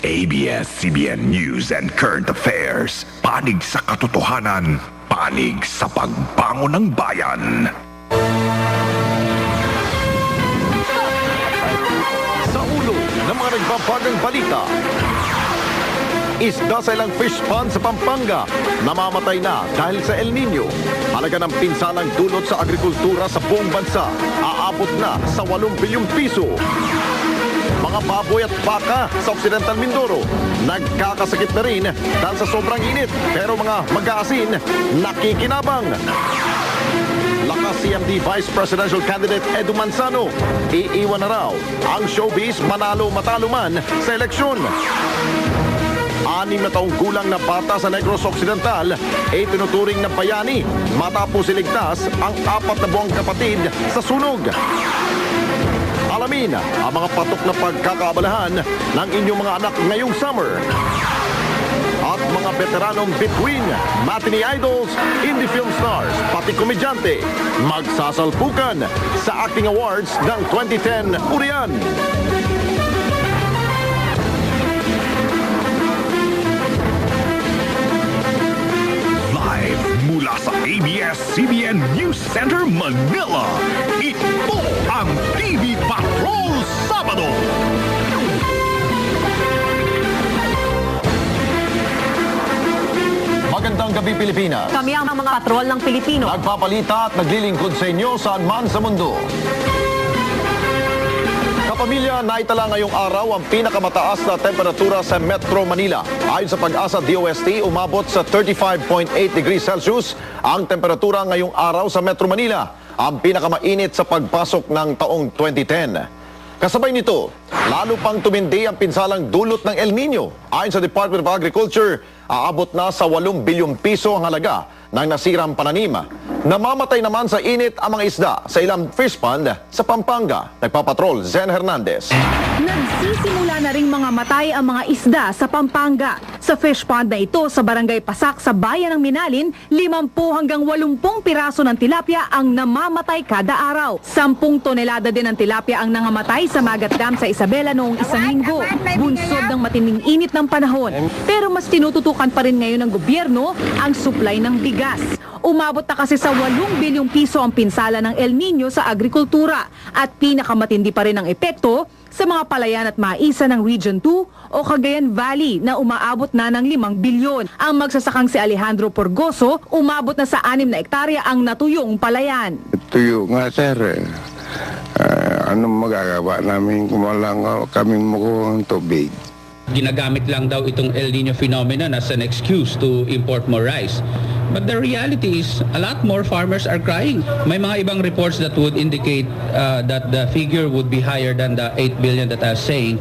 ABS-CBN News and Current Affairs. Panig sa katotohanan, panig sa pagbangon ng bayan. Sa ulo ng mga nagbabagang balita, isda sa ilang fish pond sa Pampanga namamatay na dahil sa El Nino. Halaga ng pinsalang dulot sa agrikultura sa buong bansa aabot na sa 8 bilyong piso. Mga baboy at baka sa Occidental Mindoro nagkakasakit na rin dahil sa sobrang init, pero mga mag-aasin nakikinabang. Lakas CMD Vice Presidential Candidate Edu Manzano, iiwan na raw ang showbiz manalo-matalo man sa eleksyon. 6 na taong gulang na bata sa Negros Occidental ay tinuturing na bayani matapos iligtas ang 4 na buwang kapatid sa sunog. Alamin ang mga patok na pagkakaabalahan ng inyong mga anak ngayong summer. At mga veteranong between matinee idols, indie film stars, pati komedyante, magsasalpukan sa Acting Awards ng 2010 Urian. Live mula sa ABS-CBN News Center, Manila. Ito ang TV Patrol Sabado. Magandang gabi, Pilipinas. Kami ang mga patrol ng Pilipino. Nagpapalita at naglilingkod sa inyo saan man sa mundo. Kapamilya, naitala ngayong araw ang pinakamataas na temperatura sa Metro Manila. Ayon sa Pag-asa DOST, umabot sa 35.8 degrees Celsius ang temperatura ngayong araw sa Metro Manila, ang pinakamainit sa pagpasok ng taong 2010. Kasabay nito, lalo pang tumindi ang pinsalang dulot ng El Nino. Ayon sa Department of Agriculture, aabot na sa 8 bilyong piso ang halaga ng nasirang pananim. Namamatay naman sa init ang mga isda sa ilang fish pond sa Pampanga. Nagpapatrol, Zen Hernandez. Nagsisimula na ring mga matay ang mga isda sa Pampanga. Sa fish pond na ito sa Barangay Pasak sa bayan ng Minalin, 50 hanggang 80 piraso ng tilapia ang namamatay kada araw. 10 tonelada din ng tilapia ang nangamatay sa Magat Dam sa Isabela noong isang linggo. Bunsod ng matinding init ng panahon. Pero mas tinututukan pa rin ngayon ng gobyerno ang supply ng bigas. Umabot na kasi sa 8 bilyong piso ang pinsala ng El Nino sa agrikultura at pinakamatindi pa rin ang epekto sa mga palayan at maisa ng Region 2 o Cagayan Valley na umaabot na ng 5 bilyon. Ang magsasakang si Alejandro Porgoso, umabot na sa 6 na ektarya ang natuyong palayan. Tuyo nga sir, anong magagawa namin kung walang kaming makuha ng tubig? Ginagamit lang daw itong El Nino phenomenon as an excuse to import more rice. But the reality is, a lot more farmers are crying. May mga ibang reports that would indicate that the figure would be higher than the 8 billion that I was saying.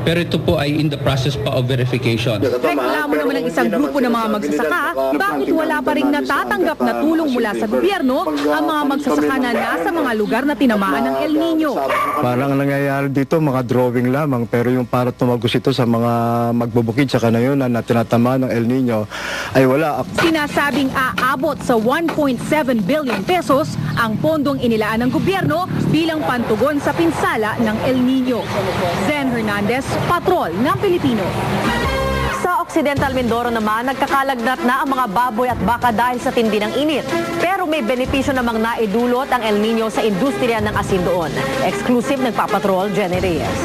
Pero ito po ay in the process pa of verification. Reklamo naman ng isang grupo ng mga magsasaka, bakit wala pa ring natatanggap na tulong mula sa gobyerno ang mga magsasaka na nasa mga lugar na tinamaan ng El Nino. Parang nangyayari dito, mga drawing lamang, pero yung para tumagos ito sa mga magbubukid sa kanayunan na tinatamaan ng El Nino ay wala. Sinasabing aabot sa 1.7 billion pesos ang pondong inilaan ng gobyerno bilang pantugon sa pinsala ng El Nino. Zen Hernandez, Patrol ng Pilipino. Sa Occidental Mindoro naman, nagkakalagnat na ang mga baboy at baka dahil sa tindi ng init. Pero may benepisyo namang naidulot ang El Nino sa industriya ng asin doon. Exclusive nagpapatrol, Jenny Reyes.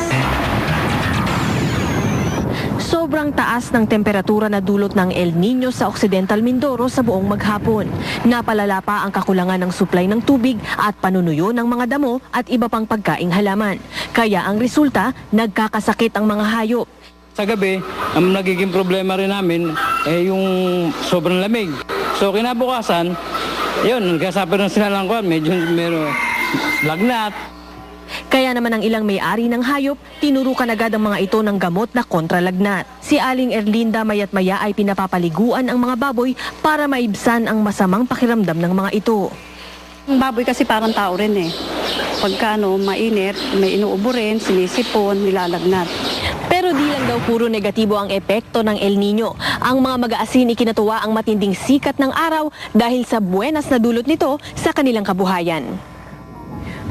Sobrang taas ng temperatura na dulot ng El Nino sa Occidental Mindoro sa buong maghapon. Napalala pa ang kakulangan ng supply ng tubig at panunuyo ng mga damo at iba pang pagkaing halaman. Kaya ang resulta, nagkakasakit ang mga hayop. Sa gabi, ang nagiging problema rin namin ay yung sobrang lamig. So kinabukasan, yun, nagkasapir na sila lang kwan, medyo lagnat. Kaya naman ang ilang may-ari ng hayop, tinurukan agad ang mga ito ng gamot na kontralagnat. Si Aling Erlinda mayat maya ay pinapapaliguan ang mga baboy para maibsan ang masamang pakiramdam ng mga ito. Ang baboy kasi parang tao rin eh. Pagka mainit, may inuubo rin, sinisipon, nilalagnat. Pero di lang daw puro negatibo ang epekto ng El Nino. Ang mga mag-aasin ikinatuwa ang matinding sikat ng araw dahil sa buenas na dulot nito sa kanilang kabuhayan.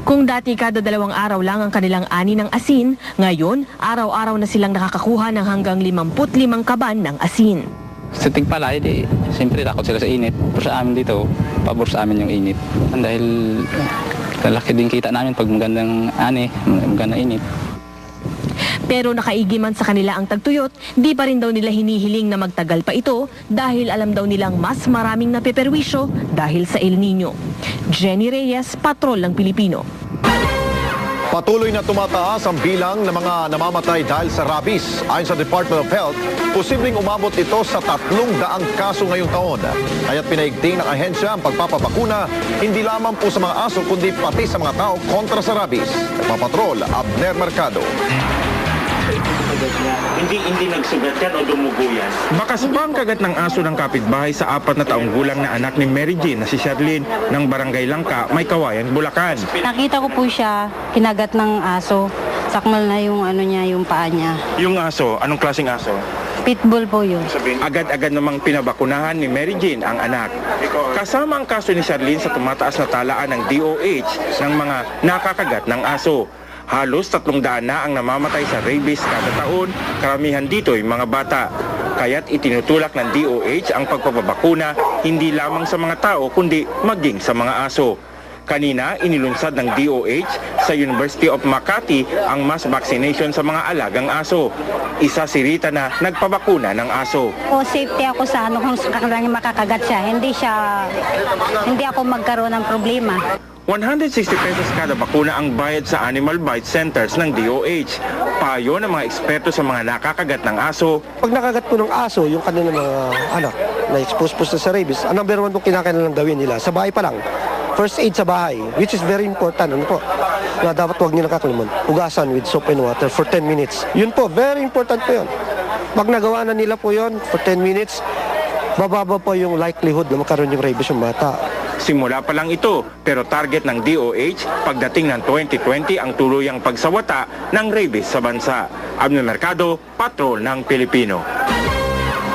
Kung dati kada 2 araw lang ang kanilang ani ng asin, ngayon araw-araw na silang nakakakuha ng hanggang 55 kaban ng asin. Sa tigpalay, siyempre takot sila sa init. Pero sa amin dito, pabor sa amin yung init. Dahil lalaki din kita namin pag magandang ani, magandang init. Pero nakaigi man sa kanila ang tagtuyot, di pa rin daw nila hinihiling na magtagal pa ito dahil alam daw nilang mas maraming napeperwisyo dahil sa El Nino. Jenny Reyes, Patrol ng Pilipino. Patuloy na tumataas ang bilang ng mga namamatay dahil sa rabies. Ayon sa Department of Health, posibleng umabot ito sa 300 kaso ngayong taon. Kaya't pinaigting ng ahensya ang pagpapabakuna, hindi lamang po sa mga aso kundi pati sa mga tao kontra sa rabies. Nagpapatrol, Abner Mercado. Hindi nagsugat yan o dumugo yan. Bakas pa ang kagat ng aso ng kapitbahay sa 4 na taong gulang na anak ni Mary Jean na si Sherlyn ng Barangay Langka, May Kawayan, Bulacan. Nakita ko po siya, kinagat ng aso. Sakmal na yung yung paa niya. Yung aso, anong klaseng aso? Pitbull po yun. Agad-agad namang pinabakunahan ni Mary Jean ang anak. Kasama ang kaso ni Sherlyn sa tumataas na talaan ng DOH ng mga nakakagat ng aso. Halos 300 na ang namamatay sa rabies kada taon, karamihan dito ay mga bata. Kaya't itinutulak ng DOH ang pagpapabakuna hindi lamang sa mga tao kundi maging sa mga aso. Kanina, inilunsad ng DOH sa University of Makati ang mass vaccination sa mga alagang aso. Isa si Rita na nagpabakuna ng aso. Safety ako sa kung kailangan makakagat siya. Hindi ako magkaroon ng problema. 160 pesos kada bakuna ang bayad sa Animal Bite Centers ng DOH. Payo ng mga eksperto sa mga nakakagat ng aso. Pag nakagat po ng aso, yung kanilang mga anak na expose po sa rabies, ang number 1 pong kinakailangan gawin nila, sa bahay pa lang, first aid sa bahay, which is very important. Na dapat huwag nyo nakakalimutan. Hugasan with soap and water for 10 minutes. Yun po, very important po yun. Pag nagawa na nila po yun for 10 minutes, bababa po yung likelihood na magkaroon yung rabies yung bata. Simula pa lang ito, pero target ng DOH, pagdating ng 2020 ang tuluyang pagsawata ng rabies sa bansa. Abner Mercado, Patrol ng Pilipino.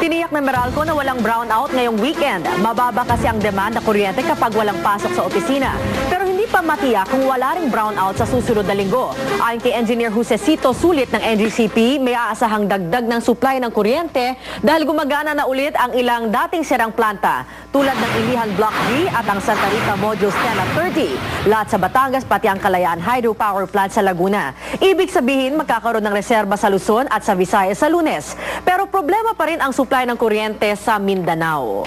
Tiniyak ng Meralco na walang brownout ngayong weekend. Mababa kasi ang demand na kuryente kapag walang pasok sa opisina. Pero hindi pa matiyak kung wala ring brownout sa susunod na linggo. Ayon kay Engineer Josecito Sulit ng NGCP, may aasahang dagdag ng supply ng kuryente dahil gumagana na ulit ang ilang dating sirang planta tulad ng Ilihan Block B at ang Santa Rita Modules 10 at 30. Lahat sa Batangas pati ang Kalayaan Hydropower Plant sa Laguna. Ibig sabihin magkakaroon ng reserba sa Luzon at sa Visayas sa Lunes. Pero problema pa rin ang supply ng kuryente sa Mindanao.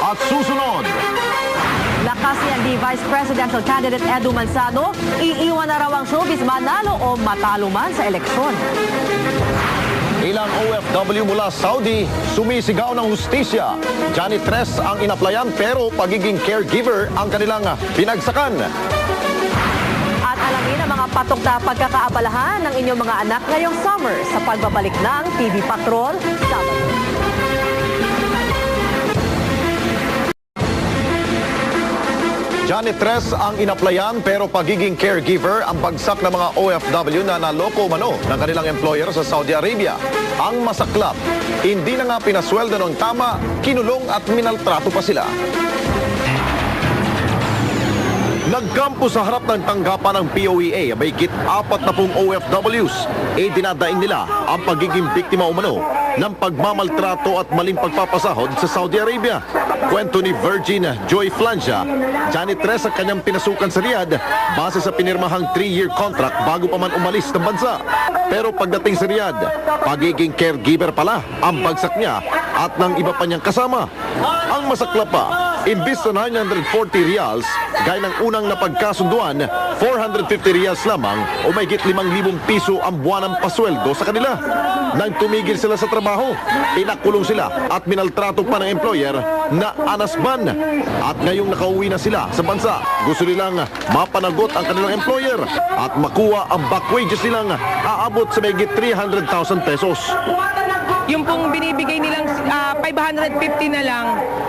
At susunod, Lakas ni ang Vice Presidential Candidate Edu Manzano, iiwan na raw ang showbiz manalo o matalo man sa eleksyon. ilang OFW mula Saudi sumisigaw ng hustisya. Janitress ang inaplayan pero pagiging caregiver ang kanilang pinagsakan. At alamin ang mga patok na pagkakaabalahan ng inyong mga anak ngayong summer sa pagbabalik ng TV Patrol Sabado. Janitress ang inaplayan pero pagiging caregiver ang bagsak ng mga OFW na naloko mano ng kanilang employer sa Saudi Arabia. Ang masaklap, hindi na nga pinasweldo ng tama, kinulong at minaltrato pa sila. Nagkampo sa harap ng tanggapan ng POEA, may higit 40 OFWs. Dinadaing nila ang pagiging biktima umano ng pagmamaltrato at maling pagpapasahod sa Saudi Arabia. Kwento ni Virgin Joy Flancia, janitress ang kanyang pinasukan sa Riyadh base sa pinirmahang 3-year contract bago pa man umalis ng bansa. Pero pagdating sa Riyadh, pagiging caregiver pala ang bagsak niya at ng iba pa niyang kasama. Ang masaklap pa, imbis na 940 riyals, gaya ng unang napagkasunduan, 450 riyals lamang o mahigit 5,000 piso ang buwanang pasweldo sa kanila. Nang tumigil sila sa trabaho, pinakulong sila at minaltrato pa ng employer na anasban. At ngayong nakauwi na sila sa bansa, gusto nilang mapanagot ang kanilang employer at makuha ang back wages nilang aabot sa mahigit 300,000 pesos. Yung pong binibigay nilang 550 na lang,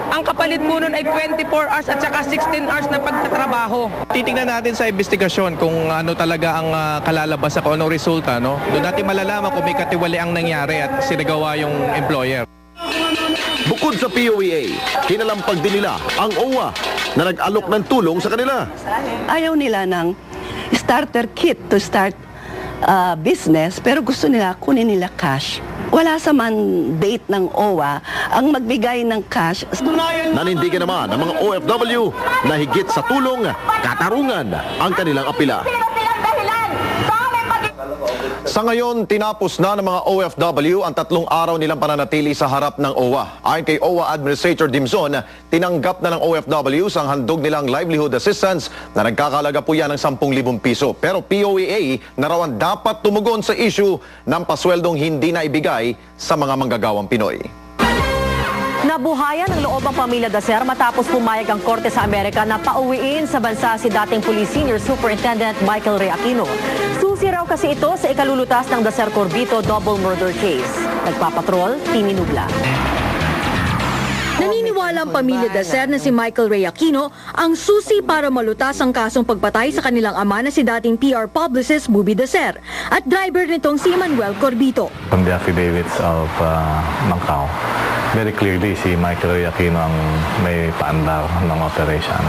ang kapalit po nun ay 24 hours at saka 16 hours na pagtatrabaho. Titingnan natin sa investigasyon kung ano talaga ang kalalabas sa kung anong resulta. No? Doon natin malalaman kung may katiwaliang nangyari at sinagawa yung employer. Bukod sa POEA, kinalampag din nila ang OWA na nag-alok ng tulong sa kanila. Ayaw nila ng starter kit to start business, pero gusto nila kunin nila cash. Wala sa mandate ng OWA ang magbigay ng cash. Nanindigan naman ang mga OFW na higit sa tulong, katarungan ang kanilang apila. Sa ngayon, tinapos na ng mga OFW ang 3 araw nilang pananatili sa harap ng OWA. Ayon kay OWA Administrator Dimson, tinanggap na ng OFW ang handog nilang livelihood assistance na nagkakalaga po yan ng 10,000 piso. Pero POEA na raw ang dapat tumugon sa issue ng pasweldong hindi na ibigay sa mga manggagawang Pinoy. Nabuhayan ang loob ng pamilya Dacer matapos pumayag ang korte sa Amerika na pauwiin sa bansa si dating Police Senior Superintendent Michael Ray Aquino. Susi raw kasi ito sa ikalulutas ng Dacer Corbito double murder case. Nagpapatrol, Timi Nubla. Naniniwala ang pamilya Dacer na si Michael Ray Aquino ang susi para malutas ang kasong pagpatay sa kanilang ama na si dating PR publicist Bubi Dacer at driver nitong si Manuel Corbito. From the affidavits of Macau, very clearly si Michael Ray Aquino ang may paandar ng operation.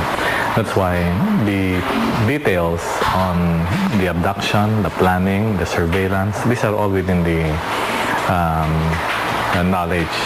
That's why the details on the abduction, the planning, the surveillance, these are all within the knowledge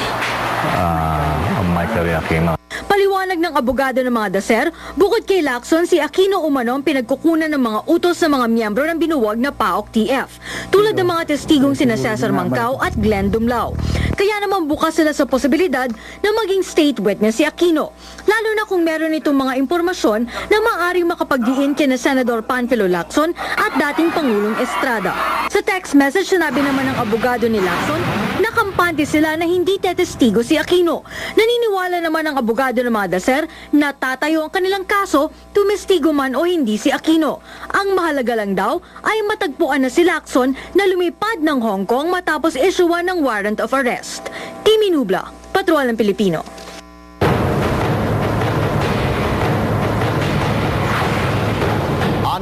of Michael Ray Aquino. Paliwanag ng abogado ng mga Dacer, bukod kay Lacson, si Aquino umano ang pinagkukunan ng mga utos sa mga miyembro ng binuwag na PAOK TF, tulad ng mga testigong sina Cesar Mangcao at Glenn Dumlao. Kaya naman bukas sila sa posibilidad na maging state witness si Aquino, lalo na kung meron itong mga impormasyon na maaaring makapagdiin kina Senador Panfilo Lacson at dating Pangulong Estrada. Sa text message, sinabi naman ng abogado ni Lacson na kampante sila na hindi tetestigo si Aquino. Naniniwala naman ang abogado ng mga Dacer na tatayo ang kanilang kaso, tumestigo man o hindi si Aquino. Ang mahalaga lang daw ay matagpuan na si Lacson na lumipad ng Hong Kong matapos isyuan ng warrant of arrest. Timi Nubla, Patrol ng Pilipino.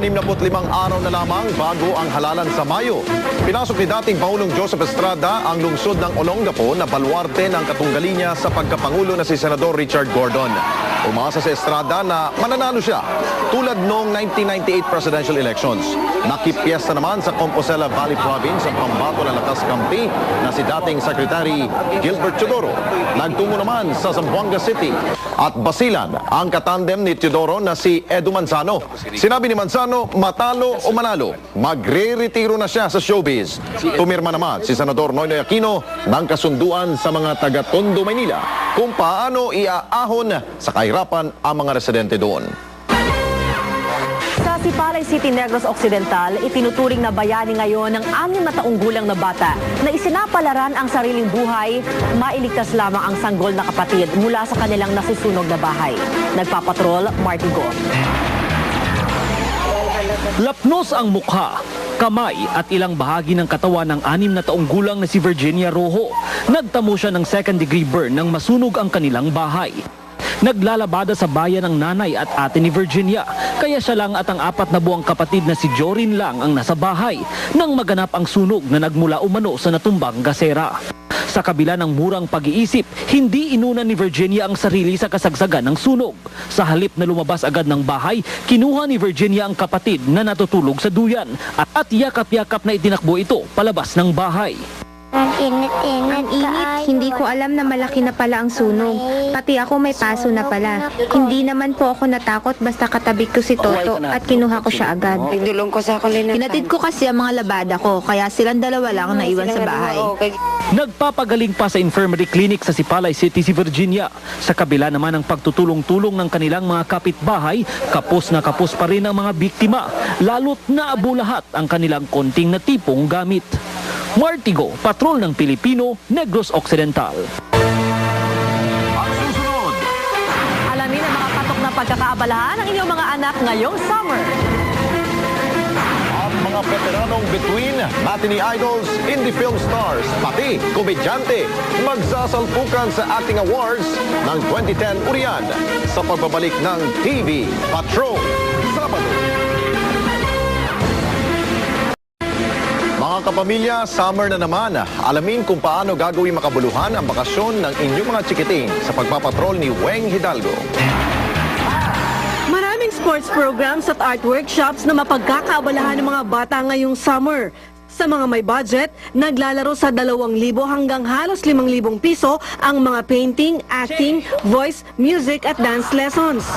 65 araw na lamang bago ang halalan sa Mayo. Pinasok ni dating Pangulong Joseph Estrada ang lungsod ng Olongapo na baluarte ng katunggali niya sa pagkapangulo na si Senador Richard Gordon. Umasa si Estrada na mananalo siya tulad noong 1998 presidential elections. Nakipiesta naman sa Compostela Valley Province ang pambato ng Lakas Kampi na si dating Secretary Gilbert Teodoro. Nagtungo naman sa Zamboanga City at Basilan ang katandem ni Teodoro na si Edu Manzano. Sinabi ni Manzano, matalo o manalo, magre-retiro na siya sa showbiz. Tumirma naman si Senador Noynoy Aquino ng kasunduan sa mga taga-Tondo, Maynila kung paano iaahon sa kahirapan ang mga residente doon. Sa Sipalay City, Negros Occidental, itinuturing na bayani ngayon ng 6 na taong gulang na bata na isinapalaran ang sariling buhay, mailigtas lamang ang sanggol na kapatid mula sa kanilang nasusunog na bahay. Nagpapatrol, Marty Go. Lapnos ang mukha, kamay at ilang bahagi ng katawan ng 6 na taong gulang na si Virginia Rojo. Nagtamo siya ng second-degree burn nang masunog ang kanilang bahay. Naglalabada sa bayan ng nanay at ate ni Virginia, kaya siya lang at ang 4 na buwang kapatid na si Jorin lang ang nasa bahay nang maganap ang sunog na nagmula umano sa natumbang gasera. Sa kabila ng murang pag-iisip, hindi inuna ni Virginia ang sarili sa kasagsagan ng sunog. Sa halip na lumabas agad ng bahay, kinuha ni Virginia ang kapatid na natutulog sa duyan at yakap-yakap na itinakbo ito palabas ng bahay. Ang init. Hindi ko alam na malaki na pala ang sunog. Pati ako may paso na pala. Hindi naman po ako natakot basta katabi ko si Toto at kinuha ko siya agad. Hinatid ko kasi ang mga labada ko, kaya silang dalawa lang naiwan sa bahay. Nagpapagaling pa sa infirmary clinic sa Sipalay City si Virginia. Sa kabila naman ng pagtutulong-tulong ng kanilang mga kapitbahay, kapos na kapos pa rin ang mga biktima, lalo't naabulahat ang kanilang konting na tipong gamit. Martigo, Patrol ng Pilipino, Negros Occidental. Ang susunod, Alamin ang mga patok na pagkakaabalahan ng inyong mga anak ngayong summer. ang mga veteranong between matinee idols, indie film stars, pati komedyante, magsasalpukan sa acting awards ng 2010 Urian sa pagbabalik ng TV Patrol. Sabado. Mga Mga kapamilya, summer na naman. Alamin kung paano gagawin makabuluhan ang bakasyon ng inyong mga chikiting sa pagpapatrol ni Weng Hidalgo. Maraming sports programs at art workshops na mapagkakaabalahan ng mga bata ngayong summer. Sa mga may budget, naglalaro sa 2,000 hanggang halos 5,000 piso ang mga painting, acting, voice, music at dance lessons.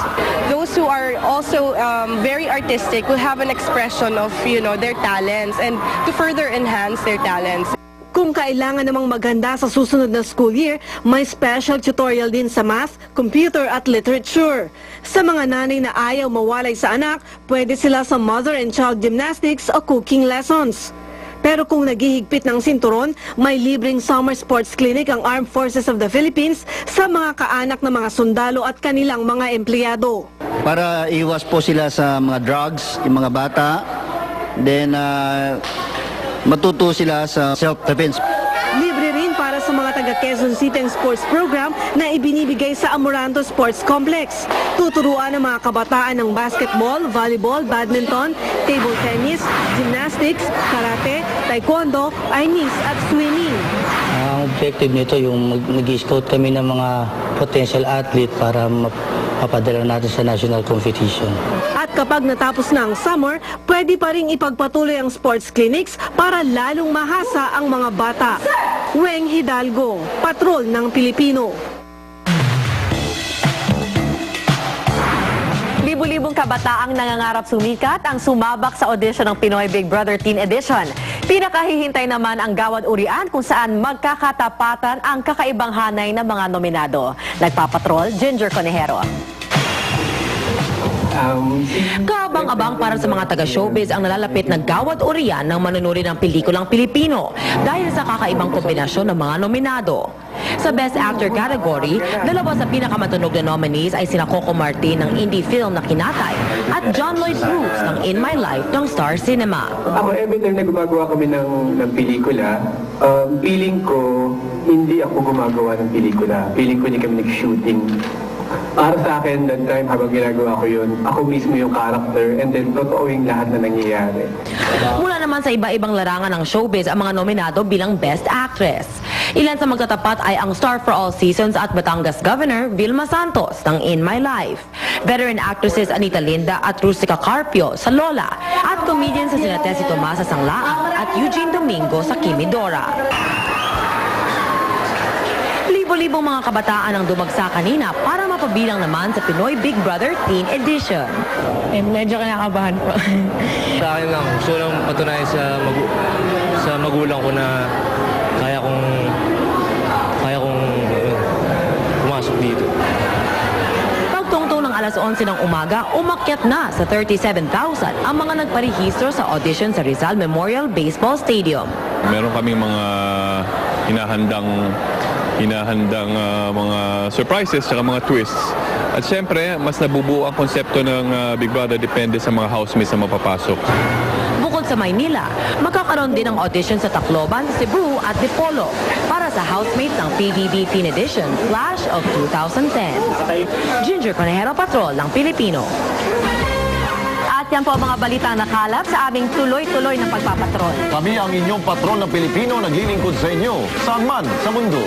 Those who are also very artistic will have an expression of, their talents and to further enhance their talents. Kung kailangan namang maghanda sa susunod na school year, may special tutorial din sa math, computer at literature. Sa mga nanay na ayaw mawalay sa anak, pwede sila sa mother and child gymnastics o cooking lessons. Pero kung naghihigpit ng sinturon, may libreng summer sports clinic ang Armed Forces of the Philippines sa mga kaanak ng mga sundalo at kanilang mga empleyado. Para iwas po sila sa mga drugs, yung mga bata, then matuto sila sa self-defense. Libre rin para sa mga taga Quezon City ang sports program na ibinibigay sa Amoranto Sports Complex. Tuturuan ang mga kabataan ng basketball, volleyball, badminton, table tennis, gymnastics, karate, taekwondo, Chinese at swimming. Ang objective nito yung mag-scout kami ng mga potential athlete para mapadala natin sa national competition. At kapag natapos na ang summer, pwede pa rin ipagpatuloy ang sports clinics para lalong mahasa ang mga bata. Weng Hidalgo, Patrol ng Pilipino. Libu-libong kabataang nangangarap sumikat ang sumabak sa audition ng Pinoy Big Brother Teen Edition. Pinakahihintay naman ang gawad urian kung saan magkakatapatan ang kakaibang hanay ng mga nominado. Nagpapatrol, Ginger Conejero. Kaabang-abang para sa mga taga-showbiz ang nalalapit na gawad urian ng manunuri ng pelikulang Pilipino dahil sa kakaibang kombinasyon ng mga nominado. Sa Best Actor category, dalawa sa pinakamatunog na nominees ay sina Coco Martin ng indie film na Kinatay at John Lloyd Cruz ng In My Life ng Star Cinema. Ako, every time na gumagawa kami ng pelikula, feeling ko hindi ako gumagawa ng pelikula. Feeling ko hindi kami nag-shooting. Para sa akin, that time, habang ginagawa ko yun, ako mismo yung character and then totoo yung lahat na nangyayari. Mula naman sa iba-ibang larangan ng showbiz ang mga nominado bilang Best Actress. Ilan sa magtatapat ay ang star for all seasons at Batangas Governor Vilma Santos ng In My Life, veteran actresses Anita Linda at Rustica Carpio sa Lola, at comedians sa sina Tessie Tomas sa Sanglaang at Eugene Domingo sa Kimidora. Libo-libong mga kabataan ang dumagsa kanina para mapabilang naman sa Pinoy Big Brother Teen Edition. Medyo kinakabahan po. Sa akin lang, gusto lang patunayan sa magulang ko na kaya kong pumasok dito. Pagtungtong ng alas 11 ng umaga, umakyat na sa 37,000 ang mga nagparehistro sa audition sa Rizal Memorial Baseball Stadium. Meron kaming mga hinahandang mga surprises at mga twists. At syempre, mas nabubuo ang konsepto ng Big Brother depende sa mga housemates na mapapasok. Bukod sa Maynila, magkakaroon din ng audition sa Tacloban, Cebu at Dipolo para sa housemates ng PBB Teen Edition Clash of 2010. Ginger Conejero, Patrol ng Pilipino. At yan po ang mga balita nakalap sa aming tuloy-tuloy na pagpapatrol. Kami ang inyong patrol ng Pilipino naglilingkod sa inyo saan man sa mundo.